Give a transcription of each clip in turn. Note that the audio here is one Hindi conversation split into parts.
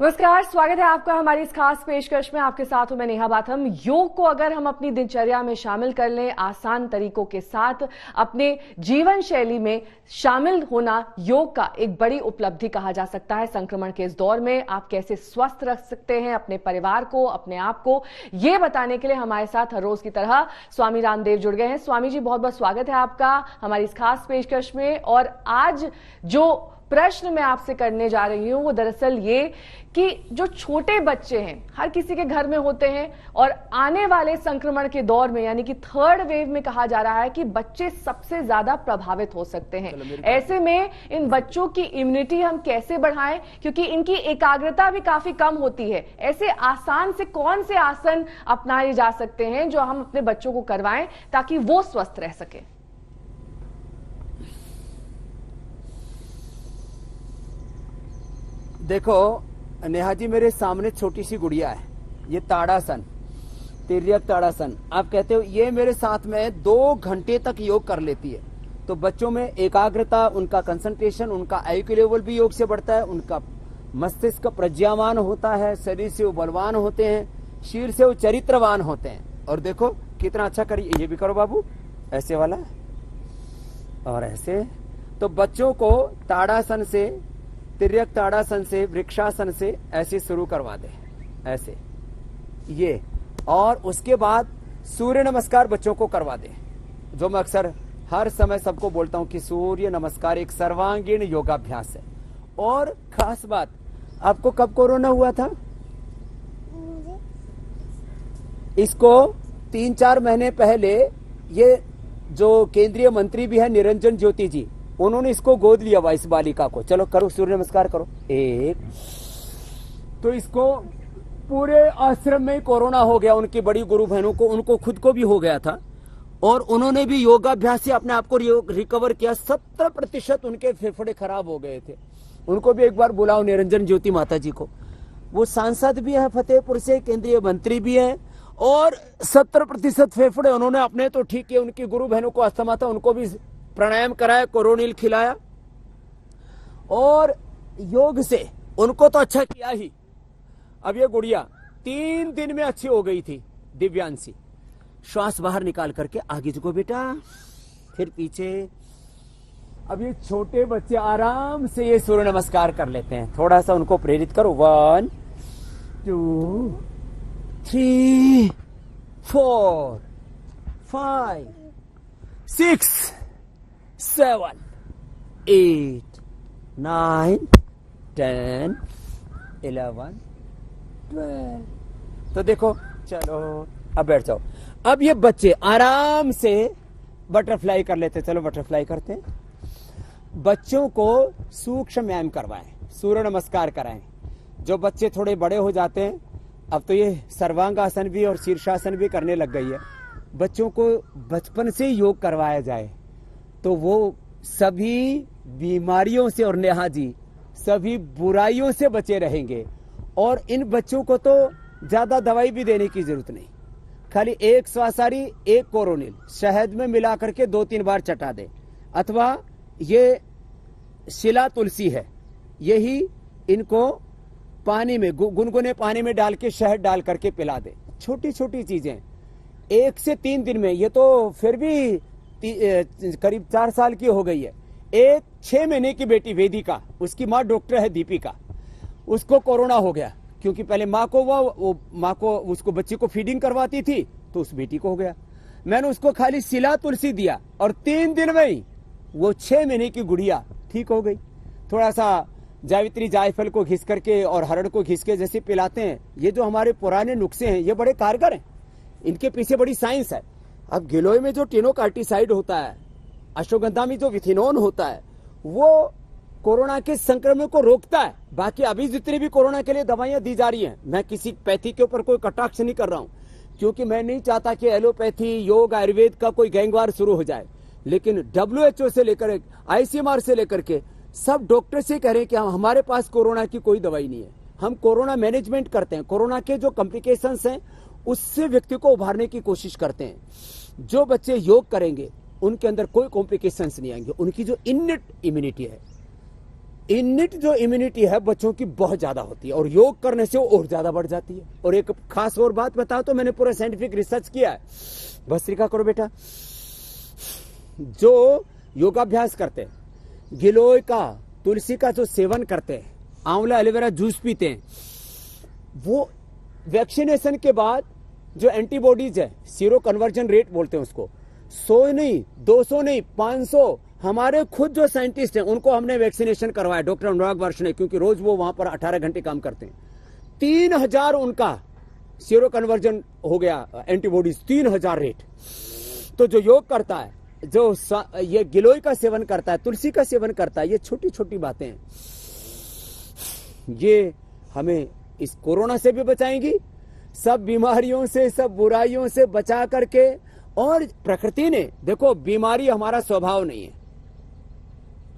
नमस्कार, स्वागत है आपका हमारी इस खास पेशकश में। आपके साथ हूं मैं नेहा बाथम। योग को अगर हम अपनी दिनचर्या में शामिल कर लें, आसान तरीकों के साथ अपने जीवन शैली में शामिल होना योग का एक बड़ी उपलब्धि कहा जा सकता है। संक्रमण के इस दौर में आप कैसे स्वस्थ रख सकते हैं अपने परिवार को, अपने आप को, ये बताने के लिए हमारे साथ हर रोज की तरह स्वामी रामदेव जुड़ गए हैं। स्वामी जी, बहुत बहुत स्वागत है आपका हमारी इस खास पेशकश में। और आज जो प्रश्न मैं आपसे करने जा रही हूं वो दरअसल ये कि जो छोटे बच्चे हैं, हर किसी के घर में होते हैं, और आने वाले संक्रमण के दौर में यानी कि थर्ड वेव में कहा जा रहा है कि बच्चे सबसे ज्यादा प्रभावित हो सकते हैं। ऐसे में इन बच्चों की इम्यूनिटी हम कैसे बढ़ाएं, क्योंकि इनकी एकाग्रता भी काफी कम होती है। ऐसे आसान से कौन से आसन अपनाए जा सकते हैं जो हम अपने बच्चों को करवाएं ताकि वो स्वस्थ रह सके? देखो नेहा जी, मेरे सामने छोटी सी गुड़िया है, ये ताड़ासन, तिर्यक ताड़ासन आप कहते हो। ये मेरे साथ में 2 घंटे तक योग कर लेती है। तो बच्चों में एकाग्रता, उनका कंसंट्रेशन, उनका आईक्यू लेवल भी योग से बढ़ता है, उनका मस्तिष्क प्रज्ञावान होता है, शरीर से वो बलवान होते हैं, शीर से वो चरित्रवान होते हैं। और देखो कितना अच्छा करिए, ये भी करो बाबू, ऐसे वाला और ऐसे। तो बच्चों को ताड़ासन से, तिर्यक ताड़ासन से, वृक्षासन से ऐसे शुरू करवा दे, ऐसे ये। और उसके बाद सूर्य नमस्कार बच्चों को करवा दे, जो मैं अक्सर हर समय सबको बोलता हूं कि सूर्य नमस्कार एक सर्वांगीण योगाभ्यास है। और खास बात, आपको कब कोरोना हुआ था? इसको 3-4 महीने पहले ये जो केंद्रीय मंत्री भी है निरंजन ज्योति जी, उन्होंने इसको गोद लिया हुआ, इस बालिका को। चलो करो सूर्य नमस्कार करो, एक। तो इसको पूरे आश्रम में कोरोना हो गया, उनकी बड़ी गुरु बहनों को, उनको खुद को भी हो गया था। और उन्होंने भी योगाभ्यास से अपने आप को रिकवर किया। 70% उनके फेफड़े खराब हो गए थे। उनको भी एक बार बुलाओ, निरंजन ज्योति माता जी को। वो सांसद भी है फतेहपुर से, केंद्रीय मंत्री भी है, और 70% फेफड़े उन्होंने अपने तो ठीक किए। उनकी गुरु बहनों को अस्थमा था, उनको भी प्राणायाम कराया, कोरोनिल खिलाया, और योग से उनको तो अच्छा किया ही। अब ये गुड़िया 3 दिन में अच्छी हो गई थी, दिव्यांशी। श्वास बाहर निकाल करके आगे झुको बेटा, फिर पीछे। अब ये छोटे बच्चे आराम से ये सूर्य नमस्कार कर लेते हैं। थोड़ा सा उनको प्रेरित करो। 1 2 3 4 5 6 7 8 9 10 11 12। तो देखो, चलो अब बैठ जाओ। अब ये बच्चे आराम से बटरफ्लाई कर लेते। चलो बटरफ्लाई करते हैं। बच्चों को सूक्ष्म व्यायाम करवाएं, सूर्य नमस्कार कराएं। जो बच्चे थोड़े बड़े हो जाते हैं, अब तो ये सर्वांगासन भी और शीर्षासन भी करने लग गई है। बच्चों को बचपन से योग करवाया जाए तो वो सभी बीमारियों से, और नेहा जी सभी बुराइयों से बचे रहेंगे। और इन बच्चों को तो ज्यादा दवाई भी देने की जरूरत नहीं, खाली 1 श्वासारी 1 कोरोनिल शहद में मिला करके 2-3 बार चटा दे, अथवा ये शिला तुलसी है, यही इनको पानी में, गुनगुने पानी में डाल के शहद डाल करके पिला दे। छोटी छोटी चीजें 1 से 3 दिन में। ये तो फिर भी करीब 4 साल की हो गई है। एक 6 महीने की बेटी वेदिका, उसकी माँ डॉक्टर है दीपिका, उसको कोरोना हो गया। क्योंकि पहले माँ को वो माँ को उसको बच्ची को फीडिंग करवाती थी, तो उस बेटी को हो गया। मैंने उसको खाली शिला तुलसी दिया और 3 दिन में ही वो 6 महीने की गुड़िया ठीक हो गई। थोड़ा सा जावित्री जायफल को घिस करके और हरड़ को घिस के जैसे पिलाते हैं, ये जो हमारे पुराने नुस्खे हैं ये बड़े कारगर हैं, इनके पीछे बड़ी साइंस है। अब गिलोय में जो टेनोकार्टिसाइड होता है, अश्वगंधा में जो विथिनोन होता है, वो कोरोना के संक्रमण को रोकता है। बाकी अभी जितनी भी कोरोना के लिए दवाइयां दी जा रही हैं, मैं किसी पैथी के ऊपर कोई कटाक्ष नहीं कर रहा हूं, क्योंकि मैं नहीं चाहता कि एलोपैथी, योग, आयुर्वेद का कोई गैंगवार शुरू हो जाए। लेकिन WHO से लेकर ICMR से लेकर के सब डॉक्टर से कह रहे हैं कि हमारे पास कोरोना की कोई दवाई नहीं है, हम कोरोना मैनेजमेंट करते हैं, कोरोना के जो कॉम्प्लिकेशंस हैं उससे व्यक्ति को उभारने की कोशिश करते हैं। जो बच्चे योग करेंगे उनके अंदर कोई कॉम्प्लिकेशंस नहीं आएंगे, उनकी जो इनेट इम्यूनिटी है, इनिट जो इम्यूनिटी है बच्चों की बहुत ज्यादा होती है और योग करने से और ज्यादा बढ़ जाती है। और एक खास और बात बताओ तो मैंने पूरा साइंटिफिक रिसर्च किया है। भस्त्रिका करो बेटा। जो योगाभ्यास करते हैं, गिलोय का, तुलसी का जो सेवन करते हैं, आंवला एलोवेरा जूस पीते हैं, वो वैक्सीनेशन के बाद जो एंटीबॉडीज है, सीरो कन्वर्जन रेट बोलते हैं उसको, 100 नहीं, 200 नहीं, 500, हमारे खुद जो साइंटिस्ट हैं उनको हमने वैक्सीनेशन करवाया, डॉक्टर अनुराग वर्ष ने, क्योंकि रोज वो वहां पर 18 घंटे काम करते हैं। 3000 उनका सीरो कन्वर्जन हो गया, एंटीबॉडीज 3000 रेट। तो जो योग करता है, जो ये गिलोय का सेवन करता है, तुलसी का सेवन करता है, ये छोटी छोटी बातें हैं, ये हमें इस कोरोना से भी बचाएंगी, सब बीमारियों से, सब बुराइयों से बचा करके। और प्रकृति ने, देखो बीमारी हमारा स्वभाव नहीं है,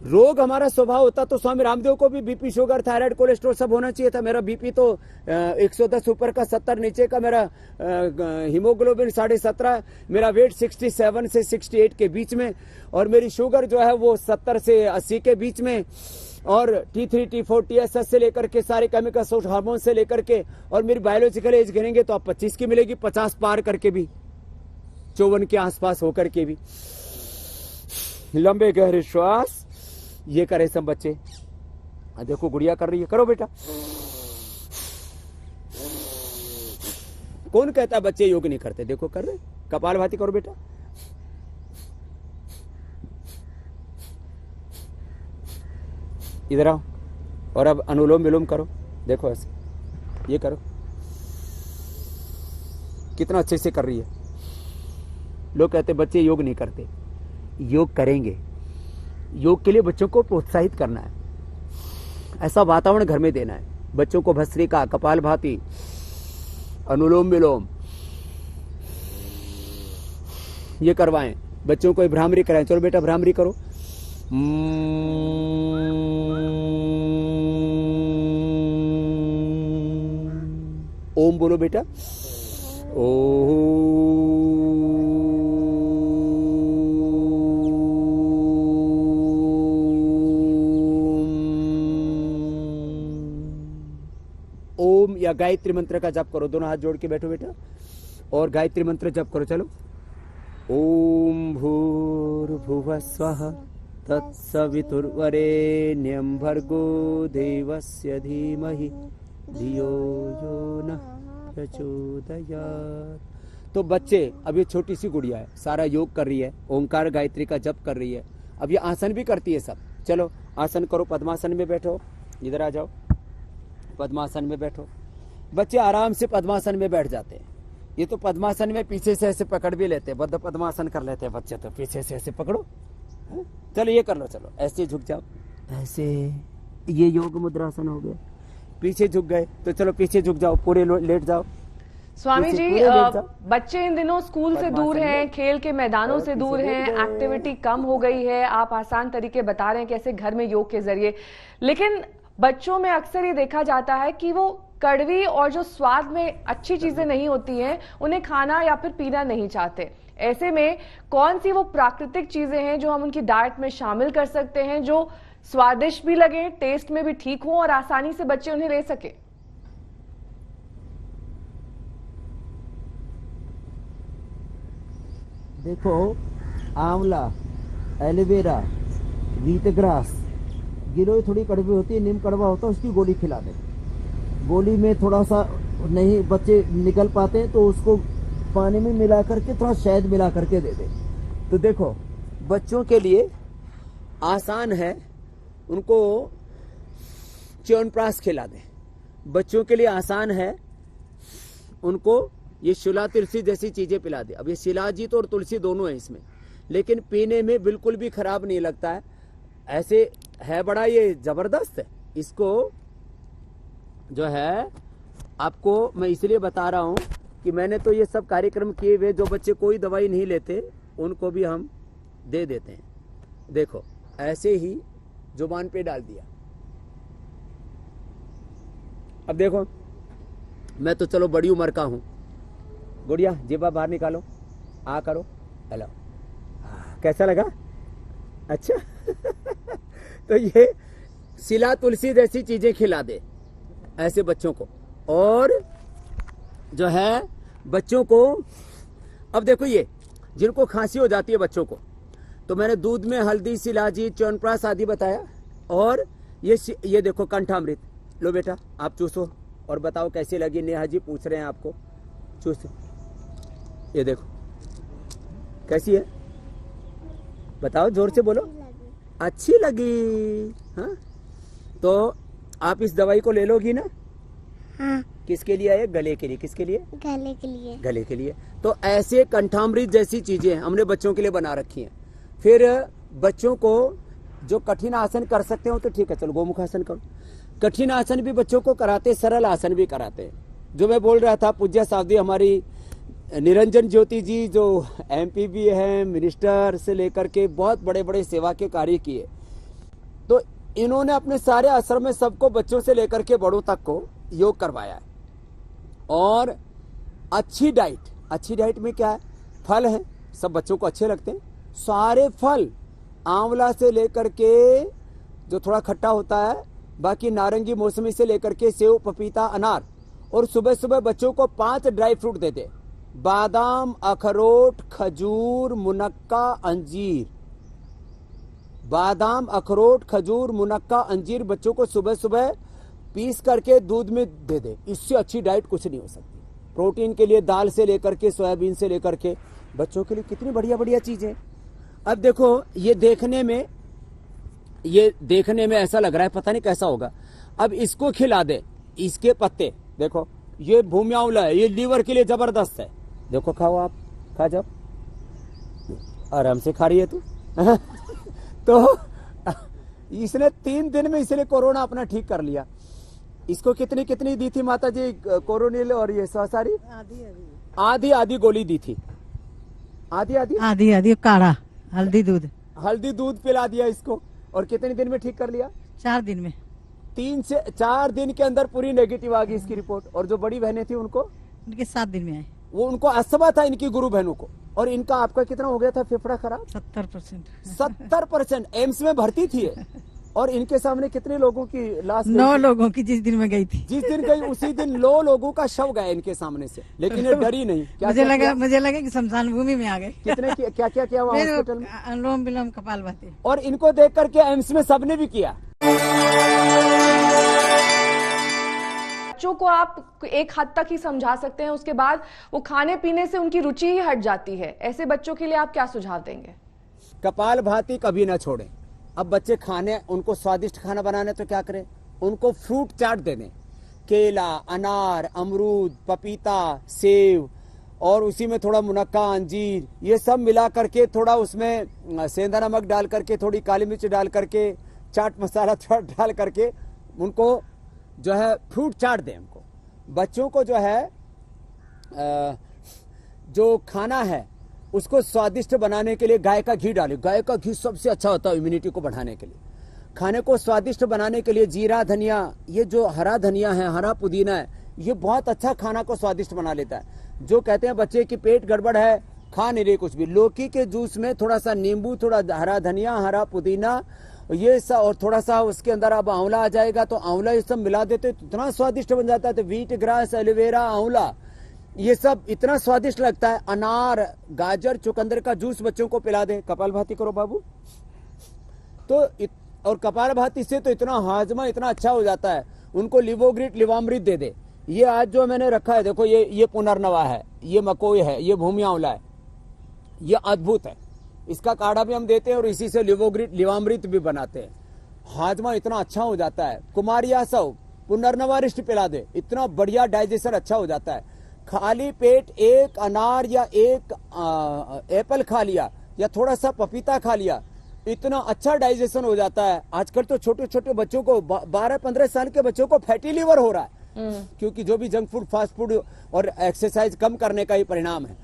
रोग हमारा स्वभाव होता तो स्वामी रामदेव को भी बीपी, शुगर, थायराइड, कोलेस्ट्रॉल सब होना चाहिए था। मेरा बीपी तो 110 ऊपर का, 70 नीचे का, मेरा हीमोग्लोबिन 17.5, मेरा वेट 67 से 68 के बीच में, और मेरी शुगर जो है वो 70 से 80 के बीच में, और T3, T4, TSH से लेकर के सारे केमिकल सोर्स हार्मोन से लेकर के, और मेरी बायोलॉजिकल एज गिनेंगे तो आप 25 की मिलेगी, 50 पार करके भी, 54 के आसपास होकर के भी। लंबे गहरे श्वास ये करे सब बच्चे। देखो गुड़िया कर रही है, करो बेटा। कौन कहता है बच्चे योग नहीं करते? देखो कर रहे, कपालभाति करो बेटा। इधर आओ, और अब अनुलोम विलोम करो। देखो ऐसे, ये करो, कितना अच्छे से कर रही है। लोग कहते बच्चे योग नहीं करते, योग करेंगे। योग के लिए बच्चों को प्रोत्साहित करना है, ऐसा वातावरण घर में देना है। बच्चों को भस्त्रिका, कपालभाति, अनुलोम विलोम ये करवाएं। बच्चों को भ्रामरी कराएं। चलो बेटा भ्रामरी करो। ओम बोलो बेटा। ओम या गायत्री मंत्र का जप करो। दोनों हाथ जोड़ के बैठो बेटा और गायत्री मंत्र जप करो। चलो। ओम भूर्भुवः स्वः तत्सवितुर्वरेण्यं भर्गो देवस्य धीमहि धियो यो नः प्रचोदयात्। तो बच्चे, अब ये छोटी सी गुड़िया है, सारा योग कर रही है, ओंकार गायत्री का जप कर रही है, अब ये आसन भी करती है सब। चलो आसन करो, पद्मासन में बैठो। इधर आ जाओ, पद्मासन में बैठो। बच्चे आराम से पद्मासन में बैठ जाते हैं। ये तो पद्मासन में पीछे से ऐसे पकड़ भी लेते हैं, बद्ध पद्मासन कर लेते हैं बच्चे, तो पीछे से ऐसे पकड़ो। चलो ये कर लो, चलो ऐसे झुक जाओ, ऐसे, ये योग मुद्रासन हो गया। पीछे झुक गए तो चलो पीछे झुक जाओ, पूरे लेट जाओ। स्वामी जी, बच्चे इन दिनों स्कूल से दूर हैं, खेल के मैदानों से दूर हैं, एक्टिविटी कम हो गई है। आप आसान तरीके बता रहे हैं कैसे घर में योग के जरिए, लेकिन बच्चों में अक्सर ये देखा जाता है कि वो कड़वी और जो स्वाद में अच्छी चीजें नहीं होती हैं उन्हें खाना या फिर पीना नहीं चाहते। ऐसे में कौन सी वो प्राकृतिक चीजें हैं जो हम उनकी डाइट में शामिल कर सकते हैं, जो स्वादिष्ट भी लगे, टेस्ट में भी ठीक हो और आसानी से बच्चे उन्हें ले सके? देखो, आंवला, एलोवेरा, व्हीटग्रास, गिलोय थोड़ी कड़वी होती है, नीम कड़वा होता है, उसकी गोली खिला दे। गोली में थोड़ा सा नहीं बच्चे निकल पाते हैं तो उसको पानी में मिला करके, थोड़ा शहद मिला करके दे दे। तो देखो बच्चों के लिए आसान है, उनको च्यवनप्राश खिला दे। बच्चों के लिए आसान है, उनको ये शिला तुलसी जैसी चीजें पिला दे। अब ये शिलाजीत और तुलसी दोनों है इसमें, लेकिन पीने में बिल्कुल भी खराब नहीं लगता है। ऐसे है बड़ा ये जबरदस्त है। इसको जो है आपको मैं इसलिए बता रहा हूं कि मैंने तो ये सब कार्यक्रम किए हुए, जो बच्चे कोई दवाई नहीं लेते उनको भी हम दे देते हैं। देखो ऐसे ही जुबान पे डाल दिया। अब देखो, मैं तो चलो बड़ी उम्र का हूं। गुड़िया जेबा बाहर निकालो, आ करो, हेलो, कैसा लगा? अच्छा तो ये सिला तुलसी जैसी चीजें खिला दे ऐसे बच्चों को। और जो है बच्चों को, अब देखो ये जिनको खांसी हो जाती है बच्चों को, तो मैंने दूध में हल्दी, शिलाजी, च्यवनप्राश आदि बताया। और ये देखो कंठामृत, लो बेटा आप चूसो और बताओ कैसी लगी। नेहा जी पूछ रहे हैं आपको, चूसो, ये देखो कैसी है, बताओ जोर से बोलो। अच्छी लगी, हाँ? तो आप इस दवाई को ले लोगी ना? हाँ। किसके लिए है? गले के लिए। किसके लिए? गले के लिए। गले के लिए। तो ऐसे कंठामृत जैसी चीजें हमने बच्चों के लिए बना रखी हैं। फिर बच्चों को जो कठिन आसन कर सकते हो तो ठीक है, चलो गोमुख आसन करो। कठिन आसन भी बच्चों को कराते, सरल आसन भी कराते। जो मैं बोल रहा था, पूज्य सावधी हमारी निरंजन ज्योति जी जो MP भी हैं, मिनिस्टर से लेकर के बहुत बड़े बड़े सेवा के कार्य किए, तो इन्होंने अपने सारे आश्रम में सबको, बच्चों से लेकर के बड़ों तक को योग करवाया है। और अच्छी डाइट में क्या है? फल है, सब बच्चों को अच्छे लगते हैं, सारे फल, आंवला से लेकर के जो थोड़ा खट्टा होता है, बाकी नारंगी, मौसमी से लेकर के सेव, पपीता, अनार। और सुबह सुबह बच्चों को 5 ड्राई फ्रूट देते, बादाम, अखरोट, खजूर, मुनक्का, अंजीर। बादाम, अखरोट, खजूर, मुनक्का, अंजीर बच्चों को सुबह सुबह पीस करके दूध में दे दे। इससे अच्छी डाइट कुछ नहीं हो सकती। प्रोटीन के लिए दाल से लेकर के, सोयाबीन से लेकर के, बच्चों के लिए कितनी बढ़िया बढ़िया चीजें। अब देखो ये देखने में ऐसा लग रहा है, पता नहीं कैसा होगा। अब इसको खिला दे, इसके पत्ते देखो, ये भूमि आंवला है, ये लीवर के लिए जबरदस्त है। देखो खाओ, आप खा जाओ, आराम से खा रही है तू। तो इसने 3 दिन में इसने कोरोना अपना ठीक कर लिया। इसको कितनी दी थी माता जी कोरोनिल और ये सारी? आधी गोली दी थी, आधी काढ़ा हल्दी दूध पिला दिया इसको। और कितने दिन में ठीक कर लिया? 4 दिन में। 3 से 4 दिन के अंदर पूरी नेगेटिव आ गई इसकी रिपोर्ट। और जो बड़ी बहनें थी उनको, उनके 7 दिन में आए। वो उनको अस्थमा था, इनकी गुरु बहनों को। और इनका आपका कितना हो गया था फेफड़ा खराब? 70%। एम्स में भर्ती थी। और इनके सामने कितने लोगों की लाश? 9 लोगों की जिस दिन में गई थी। जिस दिन गई उसी दिन 9 लोगों का शव गया इनके सामने से। लेकिन ये डरी नहीं। मुझे लगा कि शमशान भूमि में आ गए। कितने क्या किया हुआ हॉस्पिटल में? अनुलोम विलोम, कपालभाति। और इनको देख करके एम्स में सबने भी किया। बच्चों को आप एक हद तक ही समझा सकते हैं, उसके बाद वो खाने पीने से उनकी रुचि ही हट जाती है। ऐसे बच्चों के लिए आप क्या सुझाव देंगे? कपालभाति कभी ना छोड़ें। अब बच्चे खाने, उनको स्वादिष्ट खाना बनाने तो क्या करें? उनको फ्रूट चाट दे दें, केला, अनार, अमरूद, पपीता, सेव, और उसी में थोड़ा मुनक्का, अंजीर, ये सब मिला करके, थोड़ा उसमें सेंधा नमक डाल करके, थोड़ी काली मिर्च डाल करके, चाट मसाला थोड़ा डाल करके उनको जो है फ्रूट चाट दें। उनको, बच्चों को जो है जो खाना है उसको स्वादिष्ट बनाने के लिए गाय का घी डालें। गाय का घी सबसे अच्छा होता है इम्यूनिटी को बढ़ाने के लिए। खाने को स्वादिष्ट बनाने के लिए जीरा, धनिया, ये जो हरा धनिया है, हरा पुदीना है, ये बहुत अच्छा खाना को स्वादिष्ट बना लेता है। जो कहते हैं बच्चे की पेट गड़बड़ है, खा नहीं रहे कुछ भी, लौकी के जूस में थोड़ा सा नींबू, थोड़ा हरा धनिया, हरा पुदीना, ये सब, और थोड़ा सा उसके अंदर अब आंवला आ जाएगा, तो आंवला ये सब मिला देते तो इतना स्वादिष्ट बन जाता है। तो व्हीट ग्रास, एलोवेरा, आंवला, ये सब इतना स्वादिष्ट लगता है। अनार, गाजर, चुकंदर का जूस बच्चों को पिला दें। कपालभाति करो बाबू। तो और कपालभाति से तो इतना हाजमा इतना अच्छा हो जाता है। उनको लिवोग्रिट, लिवामृत दे दे। ये आज जो मैंने रखा है देखो, ये पुनर्नवा है, ये मकोई है, ये भूमि आंवला है, ये अद्भुत है। इसका काढ़ा भी हम देते हैं और इसी से लिवोग्रिट, लिवामृत भी बनाते हैं। हाजमा इतना अच्छा हो जाता है। कुमारियासव, पुनर्नवारिष्ट पिला दे, इतना बढ़िया डाइजेशन अच्छा हो जाता है। खाली पेट 1 अनार या 1 एप्पल खा लिया या थोड़ा सा पपीता खा लिया, इतना अच्छा डाइजेशन हो जाता है। आजकल तो छोटे छोटे बच्चों को, 12-15 साल के बच्चों को फैटी लीवर हो रहा है, क्योंकि जो भी जंक फूड, फास्ट फूड और एक्सरसाइज कम करने का ही परिणाम है।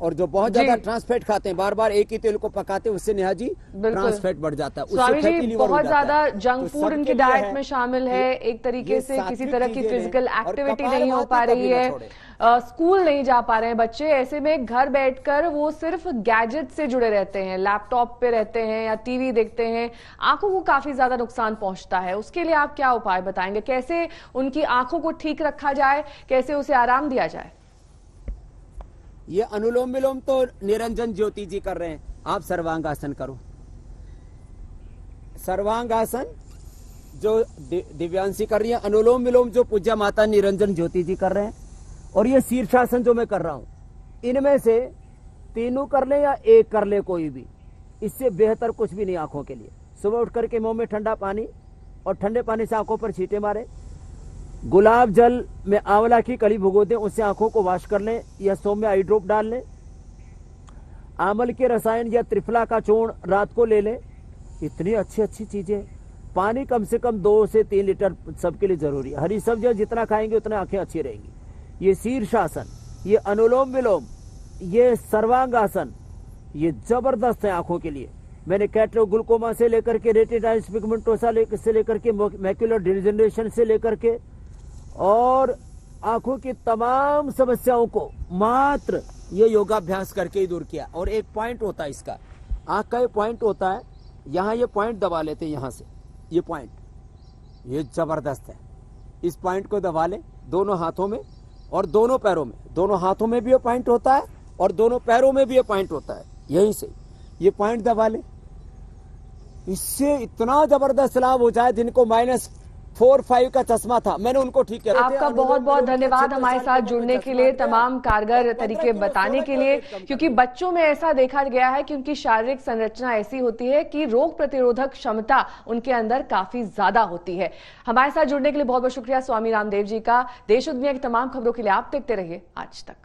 और जो बहुत ज्यादा ट्रांसफैट खाते हैं, बार बार एक ही तेल को पकाते हैं, उससे नेहा जी ट्रांसफैट बढ़ जाता है, स्वामी उससे जी लीवर हो बहुत जाता ज्यादा है। जंक तो फूड इनकी सबके लिए डाइट है, में शामिल है, एक तरीके से किसी सात्विक तरह की चीजें फिजिकल लें और एक्टिविटी कपाल नहीं हो भाती पा रही कभी ना है, छोड़ें। स्कूल नहीं जा पा रहे हैं बच्चे, ऐसे में घर बैठकर वो सिर्फ गैजेट से जुड़े रहते हैं, लैपटॉप पे रहते हैं या टीवी देखते हैं, आंखों को काफी ज्यादा नुकसान पहुंचता है। उसके लिए आप क्या उपाय बताएंगे, कैसे उनकी आंखों को ठीक रखा जाए, कैसे उसे आराम दिया जाए? ये अनुलोम विलोम तो निरंजन ज्योति जी कर रहे हैं, आप सर्वांगासन करो। सर्वांगासन जो दिव्यांशी कर रही है, अनुलोम विलोम जो पूज्य माता निरंजन ज्योति जी कर रहे हैं, और ये शीर्षासन जो मैं कर रहा हूं, इनमें से तीनों कर ले या एक कर ले कोई भी, इससे बेहतर कुछ भी नहीं आंखों के लिए। सुबह उठ करके मुंह में ठंडा पानी और ठंडे पानी से आंखों पर छींटे मारे, गुलाब जल में आंवला की कली भिगो दें, उससे आंखों को वॉश कर लें या सौम्य आई ड्रॉप डाल लें। आमल के रसायन या त्रिफला का चूर्ण रात को ले लें। इतनी अच्छी अच्छी चीजें। पानी कम से कम 2 से 3 लीटर सबके लिए जरूरी है। हरी सब्जियां जितना खाएंगे उतना आंखें अच्छी रहेंगी। ये शीर्षासन, ये अनुलोम विलोम, ये सर्वांगासन, ये जबरदस्त है आंखों के लिए। मैंने कैट्रो ग्लूकोमा से लेकर के रेटिनाइटिस पिगमेंटोसा से लेकर के मैक्युलर डिजनरेशन से लेकर के और आंखों की तमाम समस्याओं को मात्र ये योगाभ्यास करके ही दूर किया। और एक पॉइंट होता है इसका, आंख का ये पॉइंट होता है, यहाँ ये पॉइंट दबा लेते हैं, यहाँ से ये पॉइंट, ये जबरदस्त है। इस पॉइंट को दबा लें दोनों हाथों में और दोनों पैरों में। दोनों हाथों में भी ये पॉइंट होता है और दोनों पैरों में भी ये पॉइंट होता है। यहीं से ये पॉइंट दबा लें, इससे इतना जबरदस्त लाभ हो जाए। जिनको -4-5 का चश्मा था, मैंने उनको ठीक किया। आपका बहुत बहुत धन्यवाद हमारे साथ जुड़ने के लिए, तमाम कारगर तरीके बताने के लिए, क्योंकि बच्चों में ऐसा देखा गया है कि उनकी शारीरिक संरचना ऐसी होती है कि रोग प्रतिरोधक क्षमता उनके अंदर काफी ज्यादा होती है। हमारे साथ जुड़ने के लिए बहुत बहुत शुक्रिया स्वामी रामदेव जी का। देश और दुनिया की तमाम खबरों के लिए आप देखते रहिए आज तक।